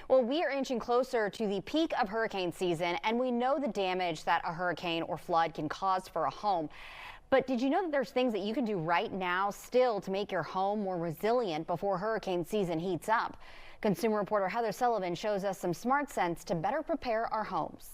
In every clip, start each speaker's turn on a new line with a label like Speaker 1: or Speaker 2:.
Speaker 1: Well, we are inching closer to the peak of hurricane season, and we know the damage that a hurricane or flood can cause for a home. But did you know that there's things that you can do right now still to make your home more resilient before hurricane season heats up? Consumer Reporter Heather Sullivan shows us some smart sense to better prepare our homes.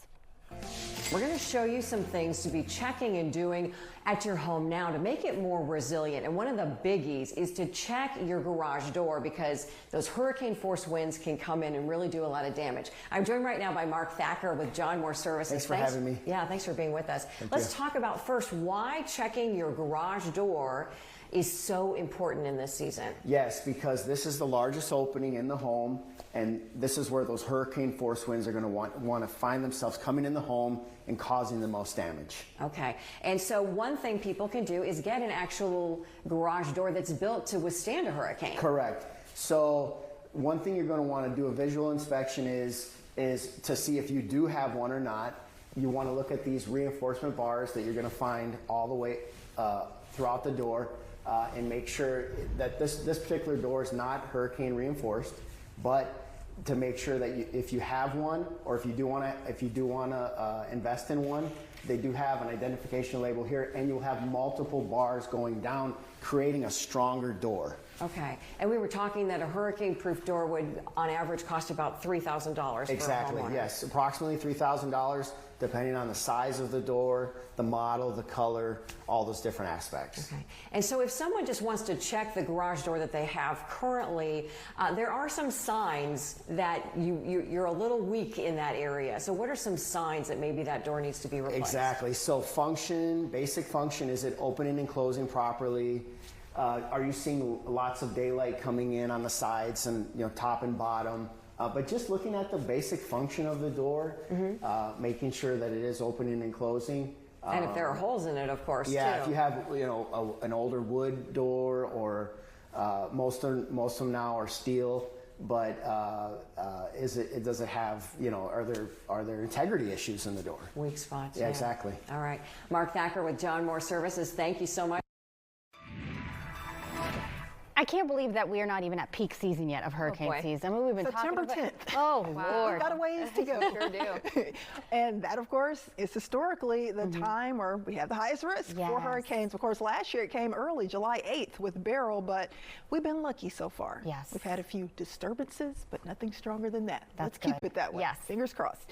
Speaker 2: We're going to show you some things to be checking and doing at your home now to make it more resilient. And one of the biggies is to check your garage door, because those hurricane force winds can come in and really do a lot of damage. I'm joined right now by Mark Thacker with John Moore Services.
Speaker 3: Thanks for having me.
Speaker 2: Yeah, thanks for being with us. Let's talk about first why checking your garage door is so important in this season.
Speaker 3: Yes, because this is the largest opening in the home, and this is where those hurricane force winds are going to want to find themselves coming in the home and causing the most damage.
Speaker 2: Okay, and so one thing people can do is get an actual garage door that's built to withstand a hurricane.
Speaker 3: Correct. So one thing you're going to want to do a visual inspection is to see if you do have one or not. You want to look at these reinforcement bars that you're going to find all the way throughout the door. And make sure that this particular door is not hurricane reinforced, but to make sure that if you have one, or if you do want to invest in one, they do have an identification label here, and you'll have multiple bars going down, creating a stronger door.
Speaker 2: Okay, and we were talking that a hurricane-proof door would, on average, cost about $3,000.
Speaker 3: Exactly. Yes, approximately $3,000, depending on the size of the door, the model, the color, all those different aspects.
Speaker 2: Okay, and so if someone just wants to check the garage door that they have currently, there are some signs that you're a little weak in that area. So what are some signs that maybe that door needs to be replaced?
Speaker 3: Exactly. So function, basic function, is it opening and closing properly? Are you seeing lots of daylight coming in on the sides and top and bottom? But just looking at the basic function of the door, making sure that it is opening and closing.
Speaker 2: And if there are holes in it, of course.
Speaker 3: Yeah,
Speaker 2: too.
Speaker 3: if you have an older wood door, or most of them now are steel. But does it have, are there integrity issues in the door?
Speaker 2: Weak spots.
Speaker 3: Yeah, exactly.
Speaker 2: All right, Mark Thacker with John Moore Services. Thank you so much.
Speaker 1: I can't believe that we are not even at peak season yet of hurricane season. I mean, we've been
Speaker 4: September
Speaker 1: talking
Speaker 4: 10th.
Speaker 1: Oh, wow.
Speaker 4: We've got a ways to go.
Speaker 1: Sure do.
Speaker 4: And that, of course, is historically the time where we have the highest risk for hurricanes. Of course, last year it came early, July 8th with Beryl, but we've been lucky so far.
Speaker 1: Yes.
Speaker 4: We've had a few disturbances, but nothing stronger than that.
Speaker 1: Let's
Speaker 4: keep it that way.
Speaker 1: Yes.
Speaker 4: Fingers crossed.